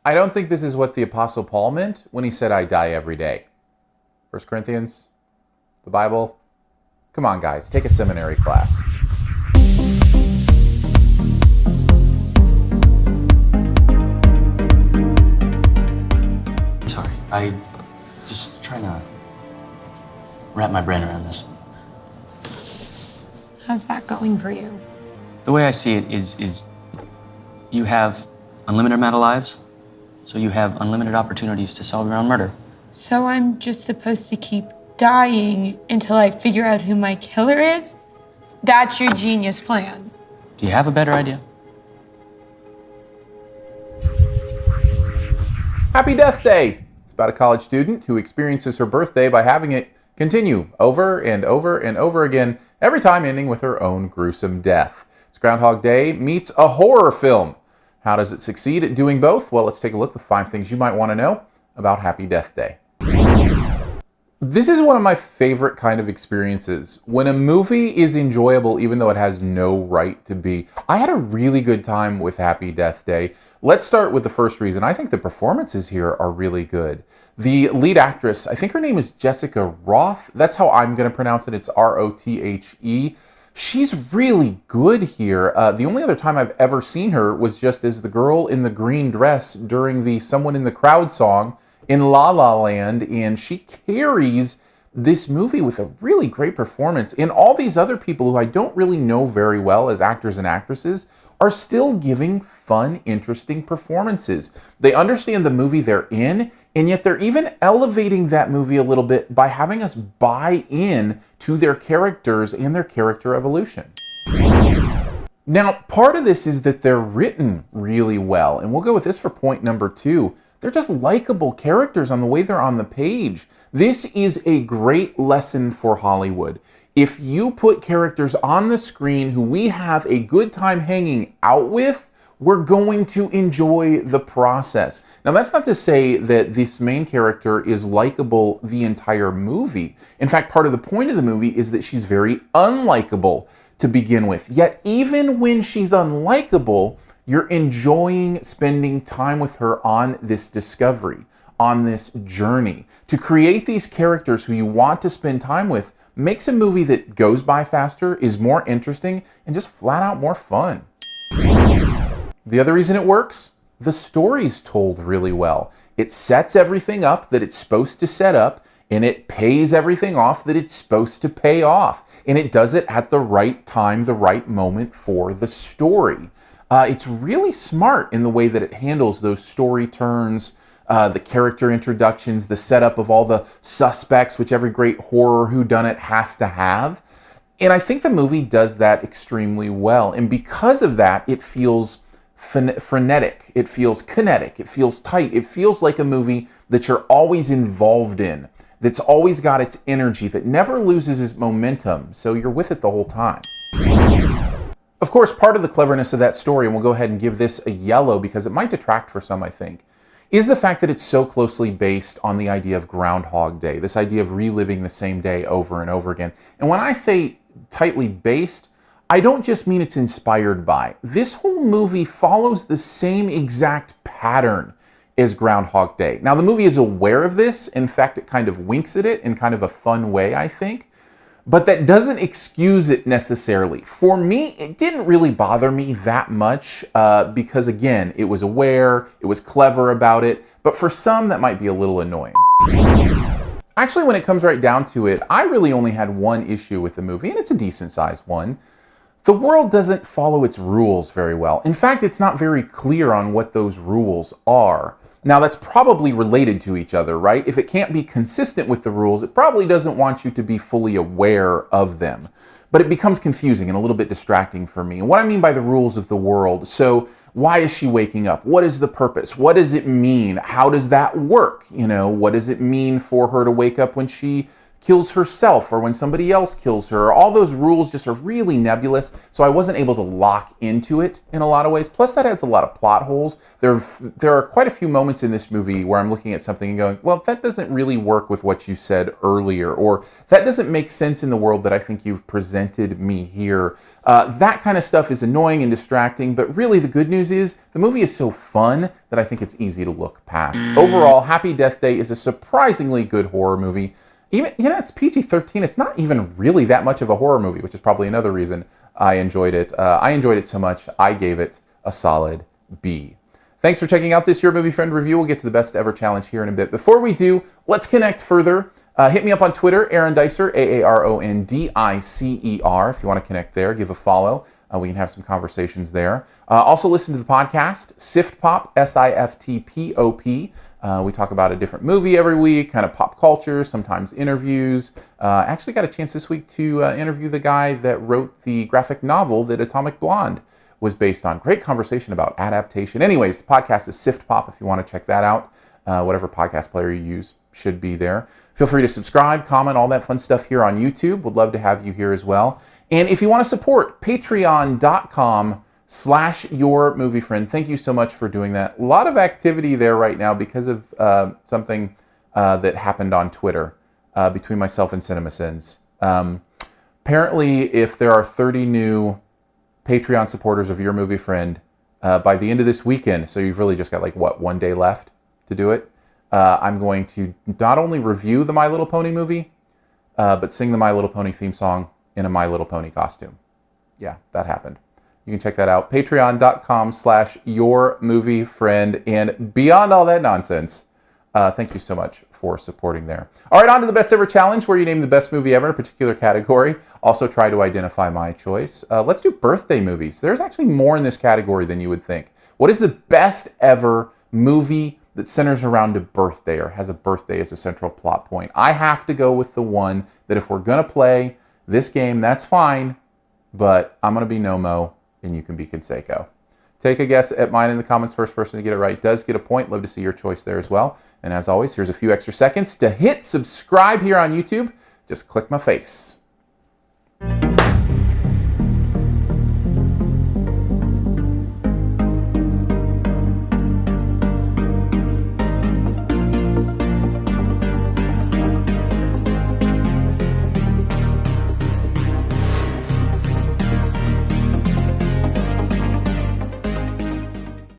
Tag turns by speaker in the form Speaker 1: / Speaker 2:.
Speaker 1: I don't think this is what the Apostle Paul meant when he said, I die every day. 1 Corinthians, the Bible. Come on, guys, take a seminary class.
Speaker 2: Sorry, I just trying to wrap my brain around this.
Speaker 3: How's that going for you?
Speaker 2: The way I see it is you have unlimited amount of lives, so you have unlimited opportunities to solve your own murder.
Speaker 3: So I'm just supposed to keep dying until I figure out who my killer is? That's your genius plan.
Speaker 2: Do you have a better idea?
Speaker 1: Happy Death Day! It's about a college student who experiences her birthday by having it continue over and over and over again, every time ending with her own gruesome death. It's Groundhog Day meets a horror film. How does it succeed at doing both? Well, let's take a look with 5 things you might want to know about Happy Death Day. This is one of my favorite kind of experiences. When a movie is enjoyable even though it has no right to be. I had a really good time with Happy Death Day. Let's start with the first reason. I think the performances here are really good. The lead actress, I think her name is Jessica Roth. That's how I'm going to pronounce it. It's R-O-T-H-E. She's really good here. The only other time I've ever seen her was just as the girl in the green dress during the Someone in the Crowd song in La La Land, and she carries this movie with a really great performance. And all these other people who I don't really know very well as actors and actresses are still giving fun, interesting performances. They understand the movie they're in, and yet they're even elevating that movie a little bit by having us buy in to their characters and their character evolution. Now, part of this is that they're written really well, and we'll go with this for point number 2. They're just likable characters on the way they're on the page. This is a great lesson for Hollywood. If you put characters on the screen who we have a good time hanging out with, we're going to enjoy the process. Now, that's not to say that this main character is likable the entire movie. In fact, part of the point of the movie is that she's very unlikable to begin with. Yet, even when she's unlikable, you're enjoying spending time with her on this discovery, on this journey. To create these characters who you want to spend time with makes a movie that goes by faster, is more interesting, and just flat out more fun. The other reason it works? The story's told really well. It sets everything up that it's supposed to set up, and it pays everything off that it's supposed to pay off. And it does it at the right time, the right moment for the story. It's really smart in the way that it handles those story turns, the character introductions, the setup of all the suspects, which every great horror whodunit has to have. And I think the movie does that extremely well. And because of that, it feels frenetic, it feels kinetic, it feels tight. It feels like a movie that you're always involved in, that's always got its energy, that never loses its momentum. So you're with it the whole time. Of course, part of the cleverness of that story, and we'll go ahead and give this a yellow because it might detract for some, I think, is the fact that it's so closely based on the idea of Groundhog Day, this idea of reliving the same day over and over again. And when I say tightly based, I don't just mean it's inspired by. This whole movie follows the same exact pattern as Groundhog Day. Now, the movie is aware of this. In fact, it kind of winks at it in kind of a fun way, I think. But that doesn't excuse it necessarily. For me, it didn't really bother me that much because, again, it was aware, it was clever about it, but for some, that might be a little annoying. Actually, when it comes right down to it, I really only had one issue with the movie, and it's a decent-sized one. The world doesn't follow its rules very well. In fact, it's not very clear on what those rules are. Now, that's probably related to each other, right? If it can't be consistent with the rules, it probably doesn't want you to be fully aware of them. But it becomes confusing and a little bit distracting for me. And what I mean by the rules of the world, so why is she waking up? What is the purpose? What does it mean? How does that work? You know, what does it mean for her to wake up when she kills herself or when somebody else kills her. All those rules just are really nebulous, so I wasn't able to lock into it in a lot of ways. Plus, that adds a lot of plot holes. There are quite a few moments in this movie where I'm looking at something and going, well, that doesn't really work with what you said earlier, or that doesn't make sense in the world that I think you've presented me here. That kind of stuff is annoying and distracting, but really the good news is the movie is so fun that I think it's easy to look past. Overall, Happy Death Day is a surprisingly good horror movie. Even, it's PG-13. It's not even really that much of a horror movie, which is probably another reason I enjoyed it. I enjoyed it so much, I gave it a solid B. Thanks for checking out this Your Movie Friend review. We'll get to the Best Ever Challenge here in a bit. Before we do, let's connect further. Hit me up on Twitter, Aaron Dicer, AARONDICER. If you want to connect there, give a follow. We can have some conversations there. Also listen to the podcast, SiftPop, SiftPop. We talk about a different movie every week, kind of pop culture, sometimes interviews. Actually got a chance this week to interview the guy that wrote the graphic novel that Atomic Blonde was based on. Great conversation about adaptation. Anyways, the podcast is SiftPop if you want to check that out. Whatever podcast player you use should be there. Feel free to subscribe, comment, all that fun stuff here on YouTube. Would love to have you here as well. And if you want to support, patreon.com/yourmoviefriend. Thank you so much for doing that. A lot of activity there right now because of something that happened on Twitter between myself and CinemaSins. Apparently, if there are 30 new Patreon supporters of Your Movie Friend by the end of this weekend, so you've really just got like, what, 1 day left to do it, I'm going to not only review the My Little Pony movie, but sing the My Little Pony theme song in a My Little Pony costume. Yeah, that happened. You can check that out. Patreon.com/yourmoviefriend. And beyond all that nonsense, thank you so much for supporting there. All right, on to the Best Ever Challenge, where you name the best movie ever in a particular category. Also try to identify my choice. Let's do birthday movies. There's actually more in this category than you would think. What is the best ever movie that centers around a birthday or has a birthday as a central plot point? I have to go with the one that if we're going to play this game, that's fine, but I'm going to be Nomo and you can be Conseco. Take a guess at mine in the comments. First person to get it right does get a point. Love to see your choice there as well. And as always, here's a few extra seconds to hit subscribe here on YouTube. Just click my face.